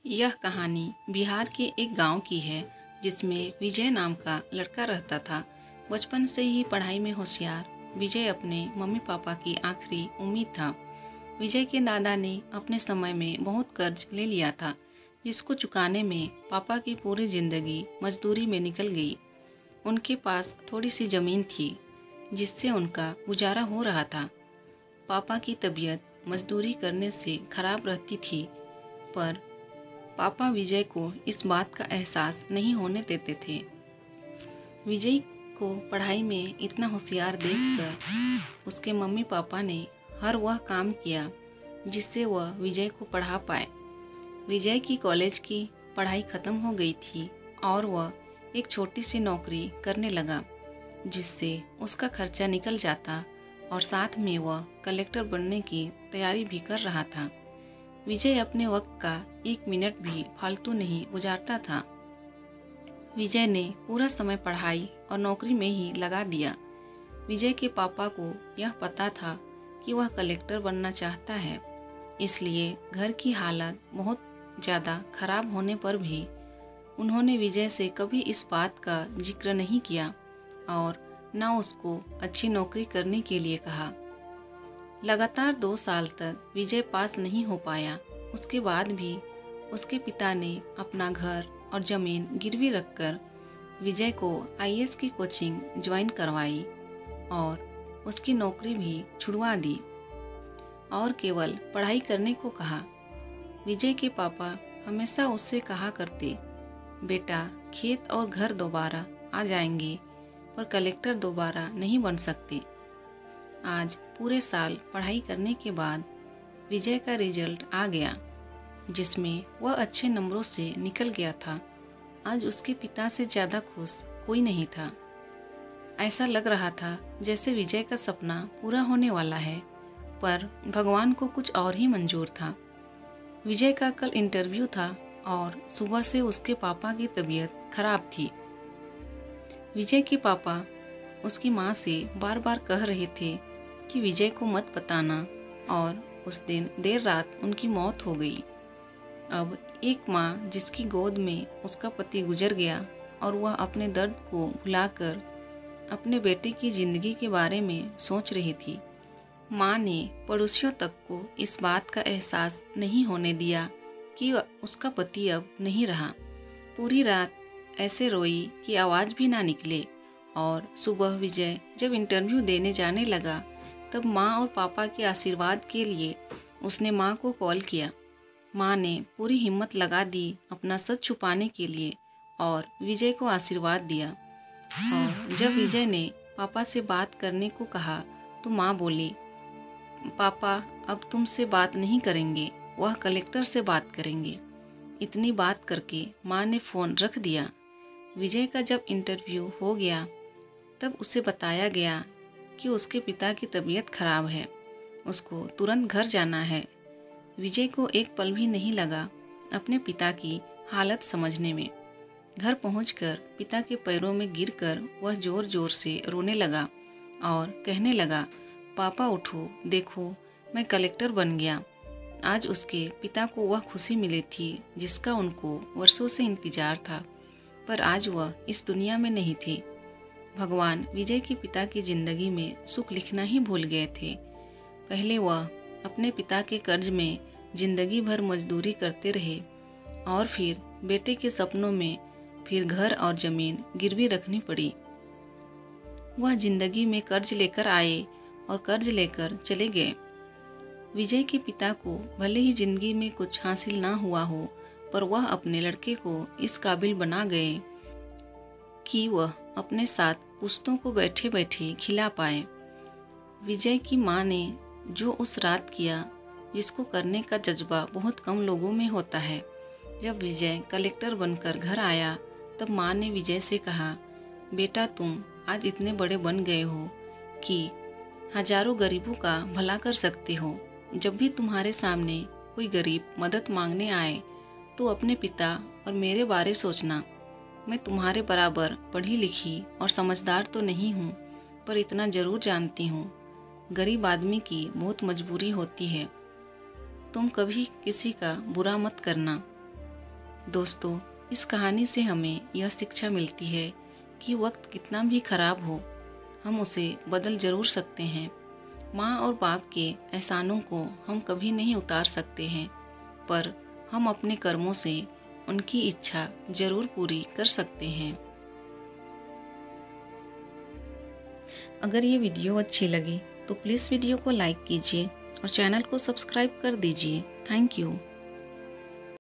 यह कहानी बिहार के एक गांव की है जिसमें विजय नाम का लड़का रहता था। बचपन से ही पढ़ाई में होशियार विजय अपने मम्मी पापा की आखिरी उम्मीद था। विजय के दादा ने अपने समय में बहुत कर्ज ले लिया था, जिसको चुकाने में पापा की पूरी जिंदगी मजदूरी में निकल गई। उनके पास थोड़ी सी ज़मीन थी जिससे उनका गुजारा हो रहा था। पापा की तबीयत मजदूरी करने से खराब रहती थी, पर पापा विजय को इस बात का एहसास नहीं होने देते थे। विजय को पढ़ाई में इतना होशियार देखकर उसके मम्मी पापा ने हर वह काम किया जिससे वह विजय को पढ़ा पाए। विजय की कॉलेज की पढ़ाई ख़त्म हो गई थी और वह एक छोटी सी नौकरी करने लगा, जिससे उसका खर्चा निकल जाता और साथ में वह कलेक्टर बनने की तैयारी भी कर रहा था। विजय अपने वक्त का एक मिनट भी फालतू नहीं गुजारता था। विजय ने पूरा समय पढ़ाई और नौकरी में ही लगा दिया। विजय के पापा को यह पता था कि वह कलेक्टर बनना चाहता है, इसलिए घर की हालत बहुत ज़्यादा खराब होने पर भी उन्होंने विजय से कभी इस बात का जिक्र नहीं किया और न उसको अच्छी नौकरी करने के लिए कहा। लगातार 2 साल तक विजय पास नहीं हो पाया। उसके बाद भी उसके पिता ने अपना घर और ज़मीन गिरवी रखकर विजय को आईएएस की कोचिंग ज्वाइन करवाई और उसकी नौकरी भी छुड़वा दी और केवल पढ़ाई करने को कहा। विजय के पापा हमेशा उससे कहा करते, बेटा खेत और घर दोबारा आ जाएंगे, पर कलेक्टर दोबारा नहीं बन सकते। आज पूरे साल पढ़ाई करने के बाद विजय का रिजल्ट आ गया, जिसमें वह अच्छे नंबरों से निकल गया था। आज उसके पिता से ज़्यादा खुश कोई नहीं था। ऐसा लग रहा था जैसे विजय का सपना पूरा होने वाला है, पर भगवान को कुछ और ही मंजूर था। विजय का कल इंटरव्यू था और सुबह से उसके पापा की तबीयत खराब थी। विजय के पापा उसकी माँ से बार बार कह रहे थे कि विजय को मत बताना, और उस दिन देर रात उनकी मौत हो गई। अब एक माँ जिसकी गोद में उसका पति गुजर गया और वह अपने दर्द को भुलाकर अपने बेटे की ज़िंदगी के बारे में सोच रही थी। माँ ने पड़ोसियों तक को इस बात का एहसास नहीं होने दिया कि उसका पति अब नहीं रहा। पूरी रात ऐसे रोई कि आवाज़ भी ना निकले, और सुबह विजय जब इंटरव्यू देने जाने लगा तब माँ और पापा के आशीर्वाद के लिए उसने माँ को कॉल किया। माँ ने पूरी हिम्मत लगा दी अपना सच छुपाने के लिए और विजय को आशीर्वाद दिया। और जब विजय ने पापा से बात करने को कहा तो माँ बोली, पापा अब तुमसे बात नहीं करेंगे, वह कलेक्टर से बात करेंगे। इतनी बात करके माँ ने फ़ोन रख दिया। विजय का जब इंटरव्यू हो गया तब उसे बताया गया कि उसके पिता की तबीयत खराब है, उसको तुरंत घर जाना है। विजय को एक पल भी नहीं लगा अपने पिता की हालत समझने में। घर पहुंचकर पिता के पैरों में गिरकर वह ज़ोर ज़ोर से रोने लगा और कहने लगा, पापा उठो, देखो मैं कलेक्टर बन गया। आज उसके पिता को वह खुशी मिली थी जिसका उनको वर्षों से इंतज़ार था, पर आज वह इस दुनिया में नहीं थे। भगवान विजय के पिता की ज़िंदगी में सुख लिखना ही भूल गए थे। पहले वह अपने पिता के कर्ज में ज़िंदगी भर मजदूरी करते रहे और फिर बेटे के सपनों में फिर घर और ज़मीन गिरवी रखनी पड़ी। वह ज़िंदगी में कर्ज लेकर आए और कर्ज लेकर चले गए। विजय के पिता को भले ही ज़िंदगी में कुछ हासिल ना हुआ हो, पर वह अपने लड़के को इस काबिल बना गए कि वह अपने साथ पुश्तों को बैठे बैठे खिला पाए। विजय की माँ ने जो उस रात किया, जिसको करने का जज्बा बहुत कम लोगों में होता है। जब विजय कलेक्टर बनकर घर आया तब माँ ने विजय से कहा, बेटा तुम आज इतने बड़े बन गए हो कि हजारों गरीबों का भला कर सकते हो। जब भी तुम्हारे सामने कोई गरीब मदद मांगने आए तो अपने पिता और मेरे बारे सोचना। मैं तुम्हारे बराबर पढ़ी लिखी और समझदार तो नहीं हूँ, पर इतना ज़रूर जानती हूँ, गरीब आदमी की बहुत मजबूरी होती है। तुम कभी किसी का बुरा मत करना। दोस्तों, इस कहानी से हमें यह शिक्षा मिलती है कि वक्त कितना भी खराब हो, हम उसे बदल जरूर सकते हैं। माँ और बाप के एहसानों को हम कभी नहीं उतार सकते हैं, पर हम अपने कर्मों से उनकी इच्छा जरूर पूरी कर सकते हैं। अगर ये वीडियो अच्छी लगी तो प्लीज़ वीडियो को लाइक कीजिए और चैनल को सब्सक्राइब कर दीजिए। Thank you.